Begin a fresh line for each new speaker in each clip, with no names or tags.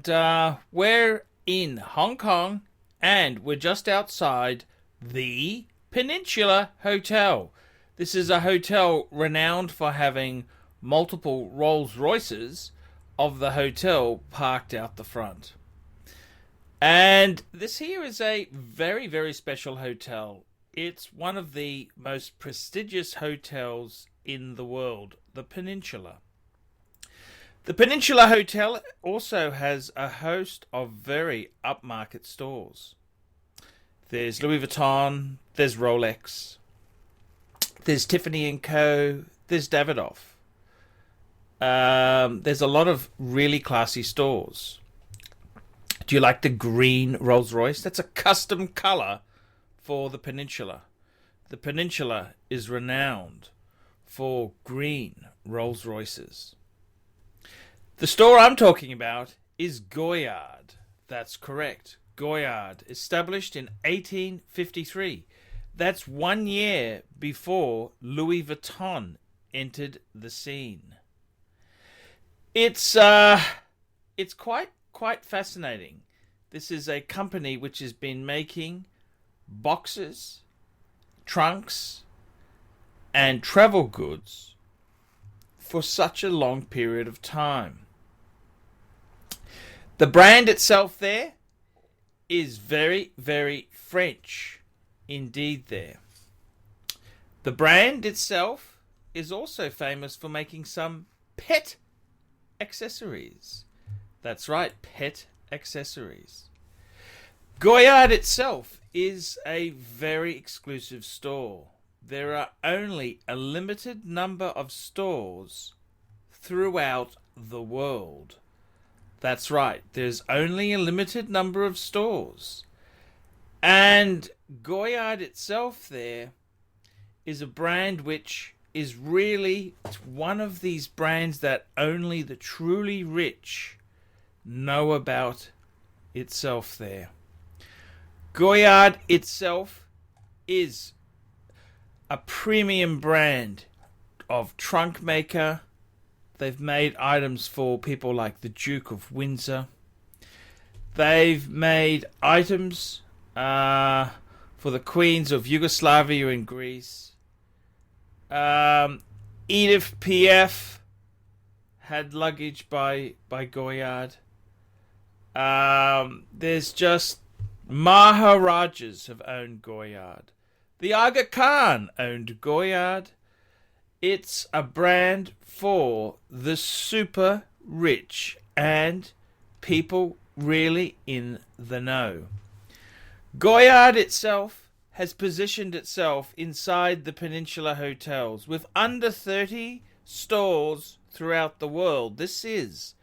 And we're in Hong Kong, and we're just outside the Peninsula Hotel. This is a hotel renowned for having multiple Rolls Royces of the hotel parked out the front. And this here is a very, very special hotel. It's one of the most prestigious hotels in the world, the Peninsula. The Peninsula Hotel also has a host of very upmarket stores. There's Louis Vuitton, there's Rolex, there's Tiffany & Co., there's Davidoff. There's a lot of really classy stores. Do you like the green Rolls Royce? That's a custom colour for the Peninsula. The Peninsula is renowned for green Rolls Royces. The store I'm talking about is Goyard. That's correct. Goyard, established in 1853. That's 1 year before Louis Vuitton entered the scene. It's quite fascinating. This is a company which has been making boxes, trunks, and travel goods for such a long period of time. The brand itself there is very, very French indeed there. The brand itself is also famous for making some pet accessories. That's right, pet accessories. Goyard itself is a very exclusive store. There are only a limited number of stores throughout the world. That's right, there's only a limited number of stores. And Goyard itself there is a brand which is really one of these brands that only the truly rich know about itself there. Goyard itself is a premium brand of trunk maker. They've made items for people like the Duke of Windsor. They've made items for the Queens of Yugoslavia and Greece. Edith Piaf had luggage by Goyard. There's just Maharajas have owned Goyard. The Aga Khan owned Goyard. It's a brand for the super rich and people really in the know. Goyard itself has positioned itself inside the Peninsula hotels with under 30 stores throughout the world. This is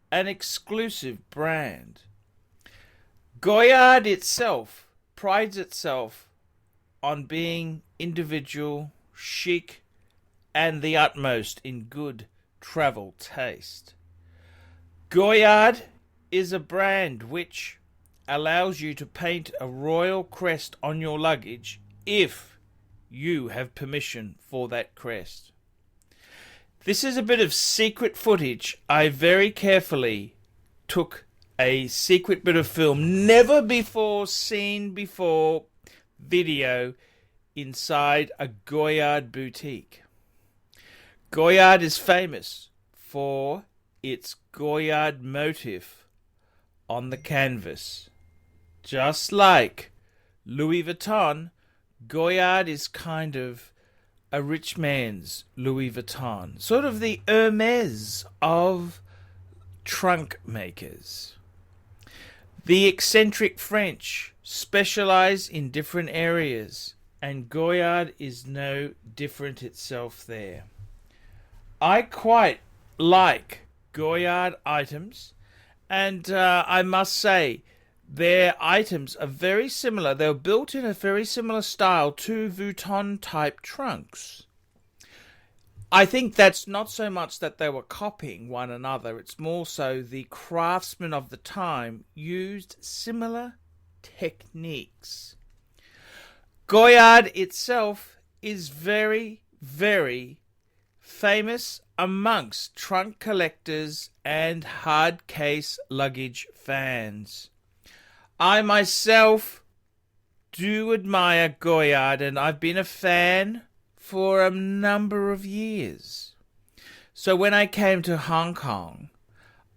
an exclusive brand. Goyard itself prides itself on being individual, chic, and the utmost in good travel taste. Goyard is a brand which allows you to paint a royal crest on your luggage if you have permission for that crest. This is a bit of secret footage. I very carefully took a secret bit of film, never before seen before video, inside a Goyard boutique. Goyard is famous for its Goyard motif on the canvas. Just like Louis Vuitton, Goyard is kind of a rich man's Louis Vuitton. Sort of the Hermes of trunk makers. The eccentric French specialize in different areas, and Goyard is no different itself there. I quite like Goyard items, and I must say their items are very similar. They're built in a very similar style to Vuitton type trunks. I think that's not so much that they were copying one another, it's more so the craftsmen of the time used similar techniques. Goyard itself is very, very famous amongst trunk collectors and hard case luggage fans. I myself do admire Goyard, and I've been a fan for a number of years. So when I came to Hong Kong,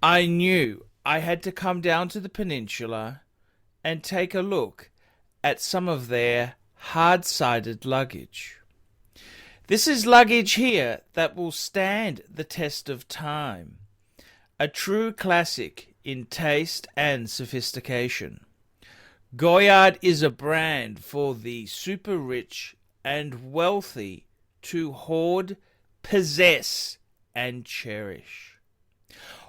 I knew I had to come down to the Peninsula and take a look at some of their hard-sided luggage. This is luggage here that will stand the test of time. A true classic in taste and sophistication. Goyard is a brand for the super rich and wealthy to hoard, possess, and cherish.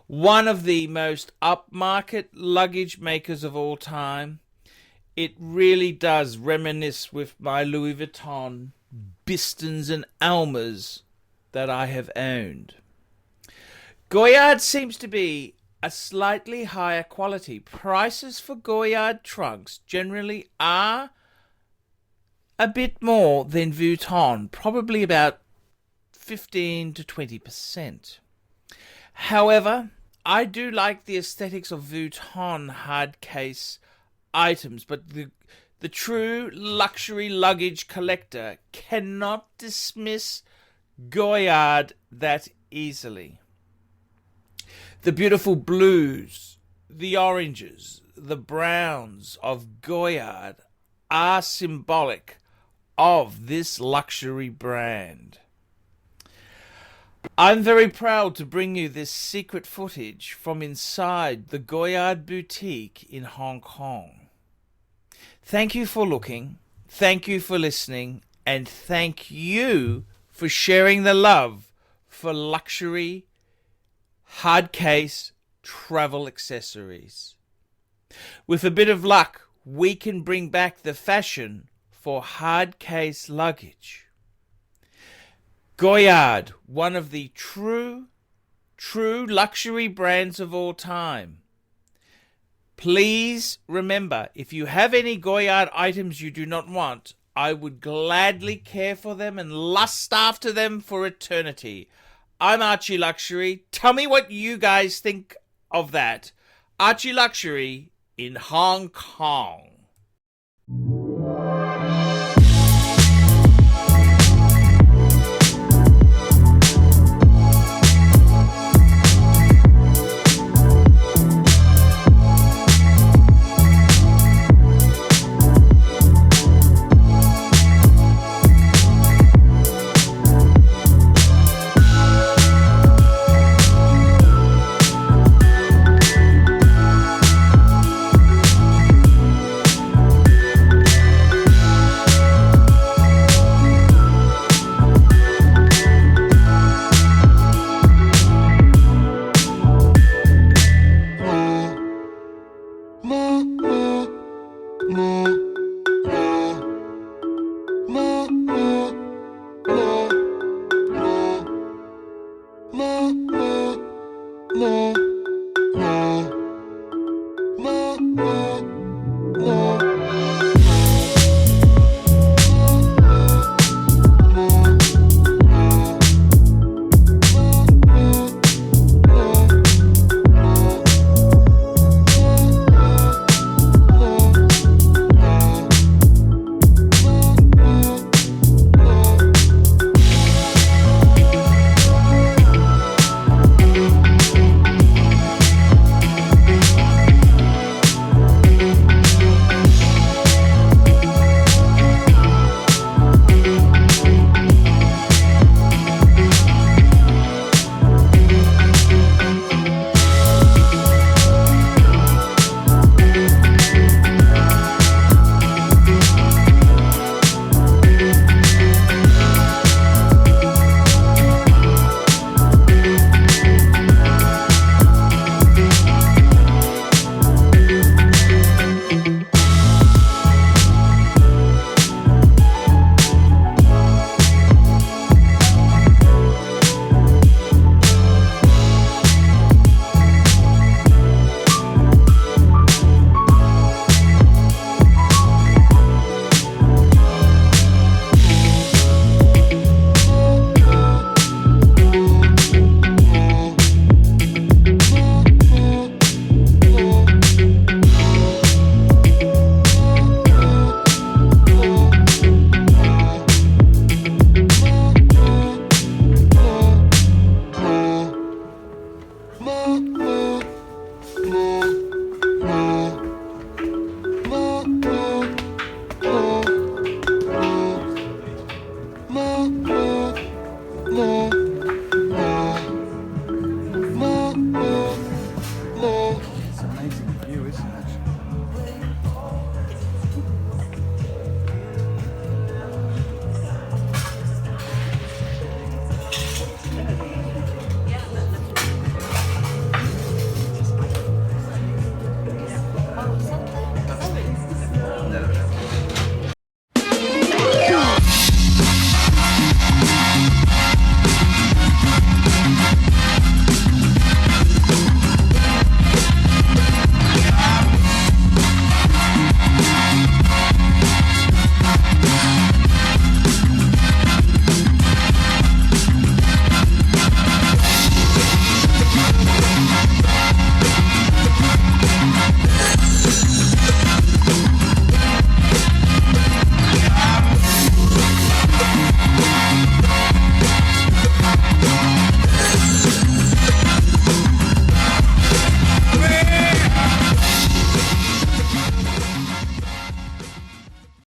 One of the most upmarket luggage makers of all time. It really does reminisce with my Louis Vuitton Bistons and Almas that I have owned. Goyard seems to be a slightly higher quality. Prices for Goyard trunks generally are a bit more than Vuitton, probably about 15 to 20%. However, I do like the aesthetics of Vuitton hard case items, but the true luxury luggage collector cannot dismiss Goyard that easily. The beautiful blues, the oranges, the browns of Goyard are symbolic of this luxury brand. I'm very proud to bring you this secret footage from inside the Goyard boutique in Hong Kong. Thank you for looking, thank you for listening, and thank you for sharing the love for luxury hard case travel accessories. With a bit of luck, we can bring back the fashion for hard case luggage. Goyard, one of the true luxury brands of all time. Please remember, if you have any Goyard items you do not want, I would gladly care for them and lust after them for eternity. I'm ArchieLuxury. Tell me what you guys think of that. ArchieLuxury in Hong Kong.
No.